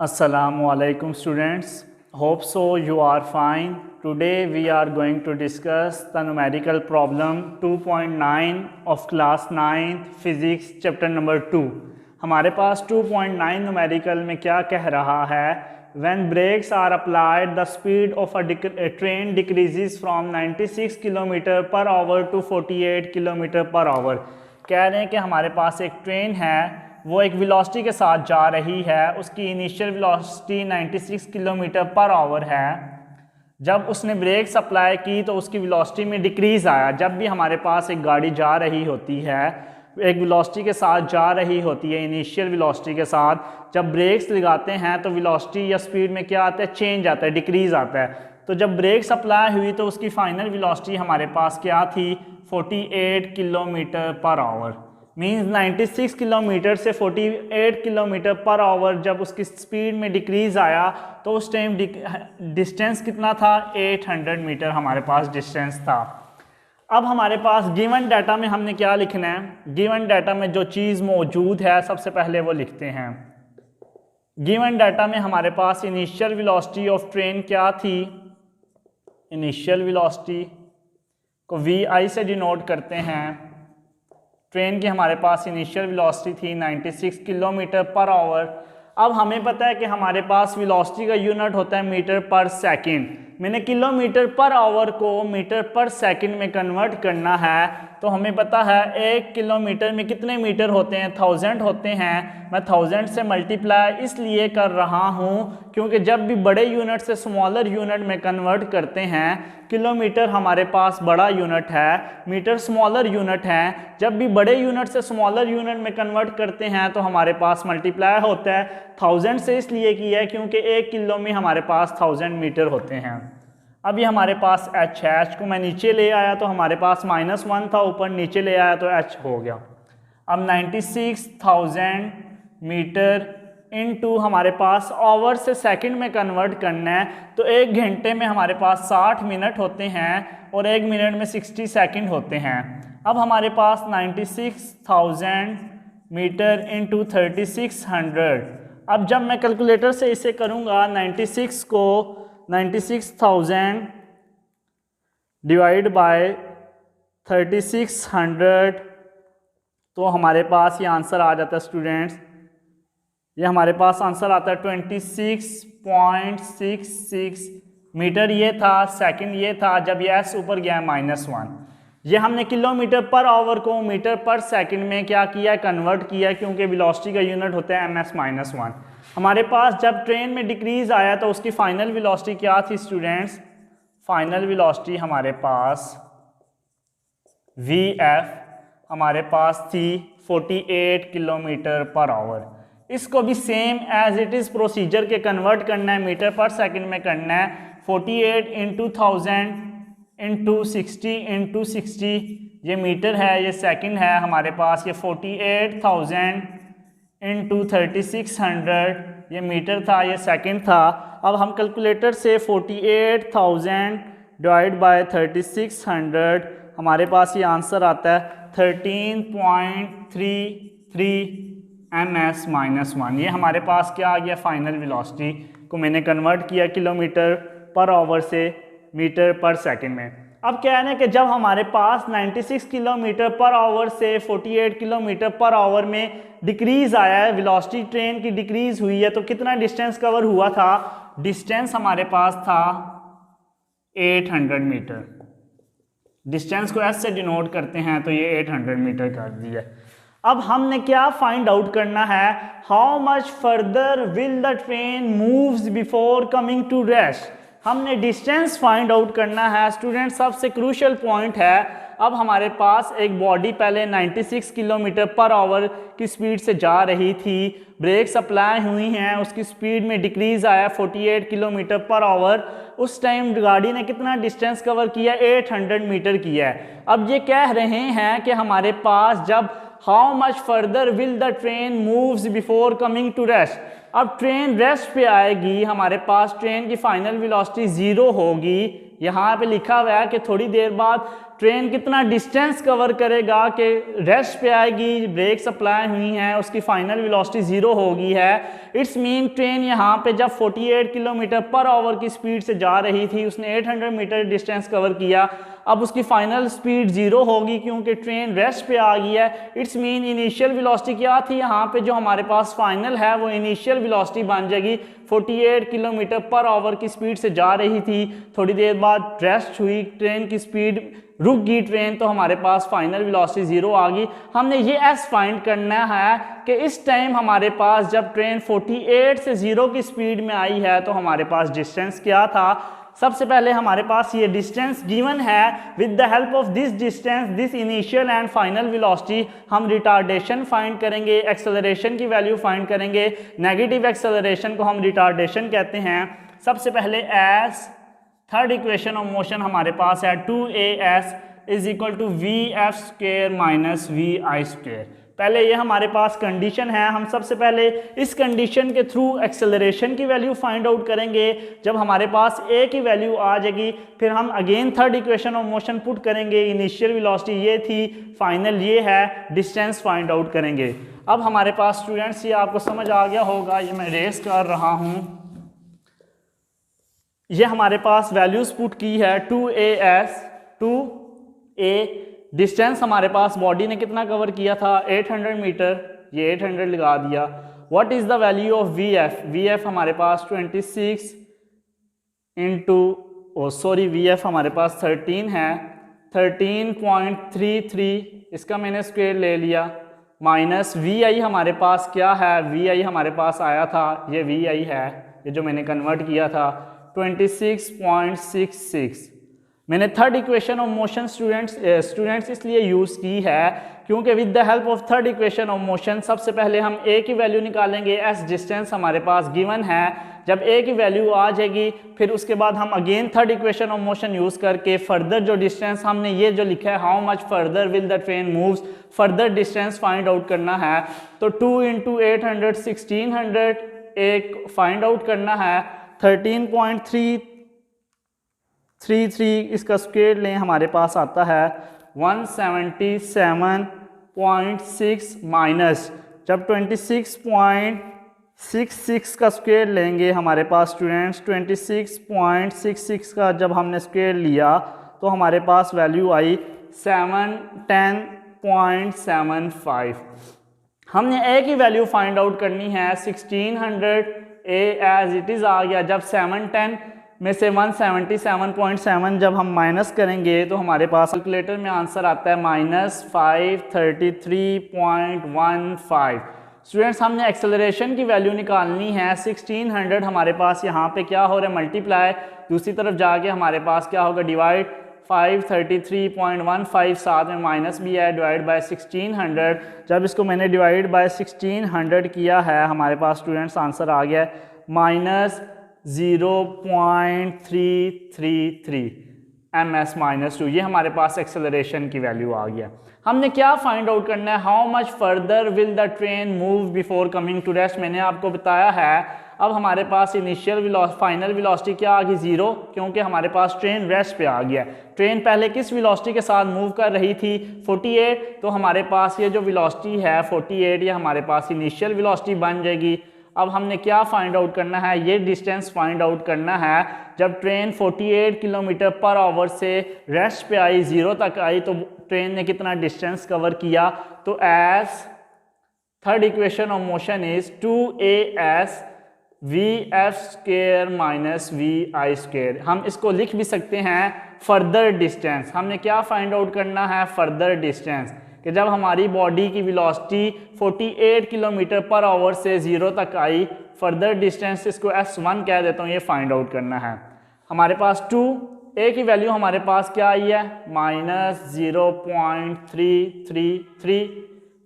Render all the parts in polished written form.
Assalamu alaikum students. Hope so you are fine. Today we are going to discuss the numerical problem 2.9 of class 9 physics chapter number 2. हमारे पास 2.9 numerical में क्या कह रहा है? When brakes are applied, the speed of a train decreases from 96 km per hour to 48 km per hour. कह रहे हैं कि हमारे पास एक ट्रेन है, वो एक वेलोसिटी के साथ जा रही है, उसकी initial velocity 96 kilometre per hour है। जब उसने ब्रेक्स अप्लाई की तो उसकी वेलोसिटी में डिक्रीज़ आया। जब भी हमारे पास एक गाड़ी जा रही होती है, एक वेलोसिटी के साथ जा रही होती है, इनिशियल वेलोसिटी के साथ, जब ब्रेक्स लगाते हैं तो वेलोसिटी या स्पीड में क्या आता है, चेंज आता है, डिक्रीज़ आता है। तो जब ब्रेक्स अप्लाई हुई तो उसकी फाइनल वेलोसिटी हमारे पास क्या थी, 48 kilometre per hour. Means 96 kilometre से 48 किलोमीटर पर आवर जब उसकी स्पीड में डिक्रीज़ आया तो उस टाइम डिस्टेंस कितना था, 800 मीटर हमारे पास डिस्टेंस था। अब हमारे पास गिवन डाटा में हमने क्या लिखना है, गिवन डाटा में जो चीज़ मौजूद है सबसे पहले वो लिखते हैं। गिवन डाटा में हमारे पास इनिशियल वेलोसिटी ऑफ ट्रेन क्या थी, इनिशियल वेलोसिटी को VI से डिनोट करते हैं। ट्रेन की हमारे पास इनिशियल वेलोसिटी थी 96 किलोमीटर पर आवर। अब हमें पता है कि हमारे पास वेलोसिटी का यूनिट होता है मीटर पर सेकंड। मैंने किलोमीटर पर आवर को मीटर पर सेकंड में कन्वर्ट करना है, तो हमें पता है 1 किलोमीटर में कितने मीटर होते हैं, 1000 होते हैं। मैं 1000 से मल्टीप्लाई इसलिए कर रहा हूँ क्योंकि जब भी बड़े यूनिट से स्मॉलर यूनिट में कन्वर्ट करते हैं, किलोमीटर हमारे पास बड़ा यूनिट है, मीटर स्मॉलर यूनिट है। जब भी बड़े यूनिट से स्मॉलर यूनिट में कन्वर्ट करते हैं तो हमारे पास मल्टीप्लाई होता है। 1000 से इसलिए किया है क्योंकि 1 किलो में हमारे पास 1000 मीटर होते हैं। अब ये हमारे पास h है, h को मैं नीचे ले आया तो हमारे पास -1 था, ऊपर नीचे ले आया तो h हो गया। अब 96,000 मीटर इनटू हमारे पास आवर से सेकंड में कन्वर्ट करना है, तो 1 घंटे में हमारे पास 60 मिनट होते हैं और 1 मिनट में 60 सेकंड होते हैं। अब हमारे पास 96,000 मीटर इंटू 3600। अब जब मैं कैलकुलेटर से इसे करूँगा, 96,000 डिवाइड बाय 3600, तो हमारे पास ये आंसर आ जाता है स्टूडेंट्स, ये हमारे पास आंसर आता है 26.66 मीटर। ये था सेकंड, ये था जब ये s ऊपर गया -1। ये हमने किलोमीटर पर आवर को मीटर पर सेकंड में क्या किया, कन्वर्ट किया, क्योंकि वेलोसिटी का यूनिट होता है ms-1। हमारे पास जब ट्रेन में डिक्रीज आया तो उसकी फाइनल वेलोसिटी क्या थी स्टूडेंट्स, फाइनल वेलोसिटी हमारे पास VF हमारे पास थी 48 किलोमीटर पर आवर। इसको भी same as it is procedure के कन्वर्ट करना है, मीटर पर सेकंड में करना है। 48 इंटू 1000 इंटू 60 इंटू 60, ये मीटर है, ये सेकंड है हमारे पास। ये 48,000 इंटू 3600, ये मीटर था, ये सेकंड था। अब हम कैलकुलेटर से 48,000 डिवाइड बाय 3600, हमारे पास ये आंसर आता है 13.33 ms-1। ये हमारे पास क्या आ गया, फाइनल वेलोसिटी को मैंने कन्वर्ट किया किलोमीटर पर आवर से मीटर पर सेकंड में। अब क्या है ना कि जब हमारे पास 96 किलोमीटर पर आवर से 48 किलोमीटर पर आवर में डिक्रीज आया है, वेलोसिटी ट्रेन की डिक्रीज हुई है, तो कितना डिस्टेंस कवर हुआ था, डिस्टेंस हमारे पास था 800 मीटर। डिस्टेंस को s से डिनोट करते हैं तो ये 800 मीटर कर दिया। अब हमने क्या फाइंड आउट करना है, how much further will the train moves before coming to rest. हमने डिस्टेंस फाइंड आउट करना है स्टूडेंट, सबसे क्रूशियल पॉइंट है। अब हमारे पास एक बॉडी पहले 96 किलोमीटर पर आवर की स्पीड से जा रही थी, ब्रेक्स अप्लाई हुई हैं, उसकी स्पीड में डिक्रीज आया 48 किलोमीटर पर आवर। उस टाइम गाड़ी ने कितना डिस्टेंस कवर किया, 800 मीटर किया है। अब ये कह रहे हैं कि हमारे पास जब how much further will the train moves before coming to rest, अब ट्रेन रेस्ट पे आएगी, हमारे पास ट्रेन की फाइनल वेलोसिटी 0 होगी। यहाँ पे लिखा हुआ है कि थोड़ी देर बाद ट्रेन कितना डिस्टेंस कवर करेगा कि रेस्ट पे आएगी, ब्रेक्स अप्लाई हुई हैं, उसकी फाइनल वेलोसिटी 0 होगी है। इट्स मीन ट्रेन यहाँ पे जब 48 किलोमीटर पर आवर की स्पीड से जा रही थी, उसने 800 मीटर डिस्टेंस कवर किया, अब उसकी फाइनल स्पीड 0 होगी क्योंकि ट्रेन रेस्ट पे आ गई है। इट्स मीन इनिशियल वेलोसिटी क्या थी, यहाँ पे जो हमारे पास फाइनल है वो इनिशियल वेलोसिटी बन जाएगी। 48 किलोमीटर पर आवर की स्पीड से जा रही थी, थोड़ी देर बाद रेस्ट हुई, ट्रेन की स्पीड रुक गई ट्रेन, तो हमारे पास फाइनल वेलोसिटी 0 आ गई। हमने ये एस फाइंड करना है कि इस टाइम हमारे पास जब ट्रेन 48 से 0 की स्पीड में आई है तो हमारे पास डिस्टेंस क्या था। सबसे पहले हमारे पास ये डिस्टेंस गिवन है। With the help of this distance, this initial and final velocity, हम रिटार्डेशन फाइंड करेंगे, एक्सेलरेशन की वैल्यू फाइंड करेंगे। नेगेटिव एक्सेलरेशन को हम रिटार्डेशन कहते हैं। सबसे पहले as third equation of motion हमारे पास है 2as is equal to V F square minus V I square. पहले ये हमारे पास कंडीशन है, हम सबसे पहले इस कंडीशन के थ्रू एक्सेलरेशन की वैल्यू फाइंड आउट करेंगे। जब हमारे पास a की वैल्यू आ जाएगी फिर हम again third equation of motion put करेंगे। इनिशियल वेलोसिटी ये थी, फाइनल ये है, डिस्टेंस फाइंड आउट करेंगे। अब हमारे पास स्टूडेंट्स ये आपको समझ आ गया होगा, ये मैं रेस कर रहा हूँ। ये हमारे पास वैल्यूज पुट की है 2as 2a, डिस्टेंस हमारे पास बॉडी ने कितना कवर किया था 800 मीटर, ये 800 लगा दिया। What is the value of vf हमारे पास 26 इंटू vf हमारे पास 13 है, 13.33, इसका मैंने स्क्वायर ले लिया, माइनस vi हमारे पास क्या है, vi हमारे पास आया था, ये vi है, ये जो मैंने कन्वर्ट किया था 26.66। मैंने third equation of motion students इसलिए यूज़ की है क्योंकि with the help of third equation of motion सबसे पहले हम a की वैल्यू निकालेंगे। एस डिस्टेंस हमारे पास गिवन है, जब a की वैल्यू आ जाएगी फिर उसके बाद हम again third equation of motion use करके फर्दर जो डिस्टेंस हमने ये जो लिखा है how much further will the train moves, further distance find out करना है। तो 2 इंटू 800 1600 एक फाइंड आउट करना है, 13.333 इसका स्क्वायर लें, हमारे पास आता है 177.6 माइनस, जब 26.66 का स्क्वायर लेंगे हमारे पास स्टूडेंट्स 26.66 का जब हमने स्क्वायर लिया तो हमारे पास वैल्यू आई 710.75। हमने ए की वैल्यू फाइंड आउट करनी है 1600, ए एज इट इज़ आ गया। जब 710 में से 177.7 जब हम माइनस करेंगे तो हमारे पास कैलकुलेटर में आंसर आता है -533.15। स्टूडेंट्स हमने एक्सेलरेशन की वैल्यू निकालनी है 1600, हमारे पास यहाँ पे क्या हो रहा है मल्टीप्लाई, दूसरी तरफ जाके हमारे पास क्या होगा डिवाइड, 533.15 साथ में माइनस भी है, डिवाइड बाय 1600। जब इसको मैंने डिवाइड बाय 1600 किया है हमारे पास स्टूडेंट्स आंसर आ गया -0.333 ms-2। ये हमारे पास एक्सेलरेशन की वैल्यू आ गया। हमने क्या फाइंड आउट करना है, how much further will the train move before coming to rest, मैंने आपको बताया है। अब हमारे पास इनिशियल फाइनल वेलोसिटी क्या आ गई 0, क्योंकि हमारे पास ट्रेन रेस्ट पे आ गया। ट्रेन पहले किस वेलोसिटी के साथ मूव कर रही थी 48, तो हमारे पास ये जो वेलोसिटी है 48 ये हमारे पास इनिशियल वेलोसिटी बन जाएगी। अब हमने क्या फाइंड आउट करना है, ये डिस्टेंस फाइंड आउट करना है। जब ट्रेन 48 किलोमीटर पर आवर से रेस्ट पे आई 0 तक आई तो ट्रेन ने कितना डिस्टेंस कवर किया, तो as third equation of motion is 2as vf square minus vi square. हम इसको लिख भी सकते हैं फर्दर डिस्टेंस। हमने क्या फाइंड आउट करना है, फर्दर डिस्टेंस, कि जब हमारी बॉडी की वेलोसिटी 48 किलोमीटर पर आवर से 0 तक आई, फर्दर डिस्टेंस इसको s1 कह देता हूँ, ये फाइंड आउट करना है। हमारे पास 2 a की वैल्यू हमारे पास क्या आई है -0.333,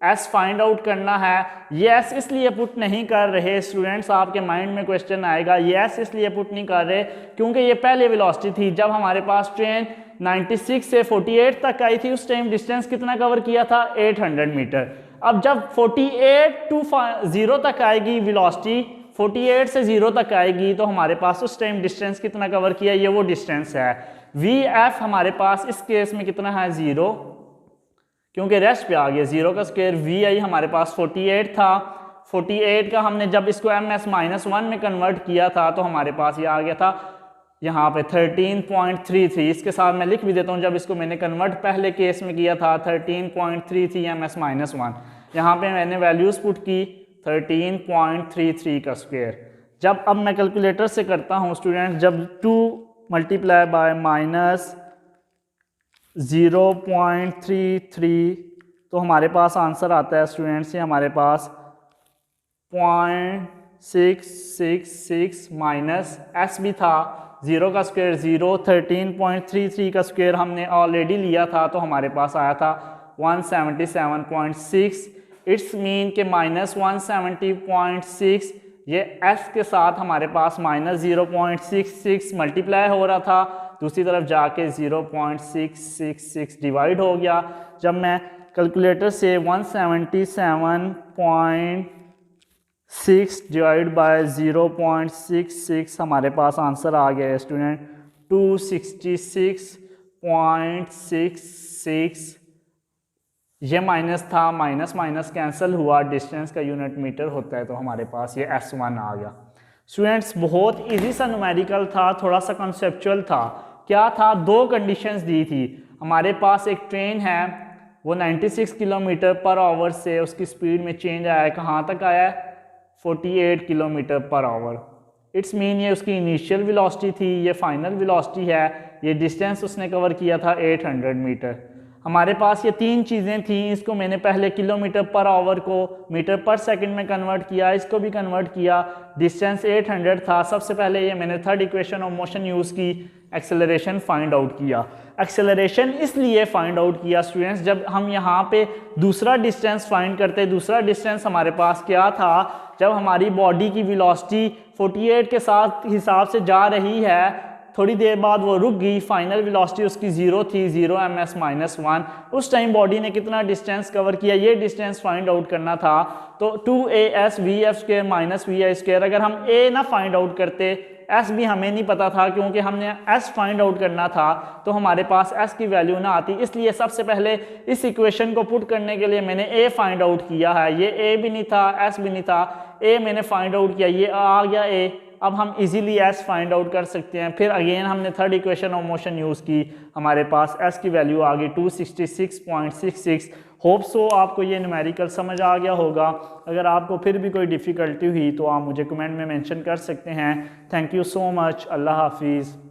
s फाइंड आउट करना है। ये s इसलिए पुट नहीं कर रहे स्टूडेंट्स, आपके माइंड में क्वेश्चन आएगा, ये s इसलिए पुट नहीं कर रहे क्योंकि ये पहले वेलोसिटी थी। जब हमारे पास ट्रेन 96 से 48 तक आई थी उस टाइम डिस्टेंस कितना कवर किया था 800 मीटर। अब जब 48 टू 0 तक आएगी वेलोसिटी, 48 से 0 तक आएगी तो हमारे पास उस टाइम डिस्टेंस कितना कवर किया, ये वो डिस्टेंस है। वी एफ हमारे पास इस केस में कितना है 0, क्योंकि रेस्ट पे आ गया 0 का स्क्वायर। वी आई हमारे पास 48 था, 48 का हमने जब इसको एम एस -1 में कन्वर्ट किया था तो हमारे पास ये आ गया था यहाँ पे 13.33। इसके साथ मैं लिख भी देता हूँ, जब इसको मैंने कन्वर्ट पहले केस में किया था 13.33 एम एस -1। यहाँ पे मैंने वैल्यूज़ पुट की 13.33 का स्क्वायर। जब अब मैं कैलकुलेटर से करता हूँ स्टूडेंट, जब 2 मल्टीप्लाई बाय -0.33 तो हमारे पास आंसर आता है स्टूडेंट्स, ये हमारे पास 0.666 माइनस एस भी था, 0 का स्क्वायर 0, 13.33 का स्क्वायर हमने ऑलरेडी लिया था तो हमारे पास आया था 177.6। इट्स मीन के -170.6 ये s के साथ हमारे पास -0.66 मल्टीप्लाई हो रहा था, दूसरी तरफ जाके 0.666 डिवाइड हो गया। जब मैं कैलकुलेटर से 177.6 डिवाइड बाय 0.66 हमारे पास आंसर आ गया है स्टूडेंट 266.66। ये माइनस था, माइनस माइनस कैंसिल हुआ, डिस्टेंस का यूनिट मीटर होता है तो हमारे पास ये S1 आ गया। स्टूडेंट्स बहुत इजी सा न्यूमेरिकल था, थोड़ा सा कंसेप्चुअल था। क्या था, 2 कंडीशंस दी थी। हमारे पास एक ट्रेन है, वो 96 किलोमीटर पर आवर से उसकी स्पीड में चेंज आया है, कहाँ तक आया है 48 kilometre per hour. It's mean ये उसकी इनिशियल वेलोसिटी थी, ये फाइनल वेलोसिटी है, ये डिस्टेंस उसने कवर किया था 800 मीटर। हमारे पास ये 3 चीज़ें थी, इसको मैंने पहले किलोमीटर पर आवर को मीटर पर सेकंड में कन्वर्ट किया, इसको भी कन्वर्ट किया, डिस्टेंस 800 था। सबसे पहले ये मैंने third equation of motion use की, एक्सेलरेशन फाइंड आउट किया। एक्सेलरेशन इसलिए फाइंड आउट किया स्टूडेंट्स, जब हम यहाँ पे दूसरा डिस्टेंस फाइंड करते, दूसरा डिस्टेंस हमारे पास क्या था, जब हमारी बॉडी की वेलोसिटी 48 के साथ हिसाब से जा रही है, थोड़ी देर बाद वो रुक गई, फाइनल वेलोसिटी उसकी 0 थी, 0 ms -1। उस टाइम बॉडी ने कितना डिस्टेंस कवर किया, ये डिस्टेंस फाइंड आउट करना था। तो 2as vf² - vi², अगर हम a ना फाइंड आउट करते, s भी हमें नहीं पता था क्योंकि हमने s फाइंड आउट करना था, तो हमारे पास s की वैल्यू ना आती। इसलिए सबसे पहले इस इक्वेशन को पुट करने के लिए मैंने a फाइंड आउट किया है। ये a भी नहीं था, s भी नहीं था, a मैंने फाइंड आउट किया, ये आ गया a। अब हम इजीली s फाइंड आउट कर सकते हैं। फिर अगेन हमने third equation of motion use की, हमारे पास s की वैल्यू आ गई 266.66। होप सो आपको ये न्यूमेरिकल समझ आ गया होगा। अगर आपको फिर भी कोई डिफ़िकल्टी हुई तो आप मुझे कमेंट में मेंशन कर सकते हैं। Thank you so much. अल्लाह हाफिज़।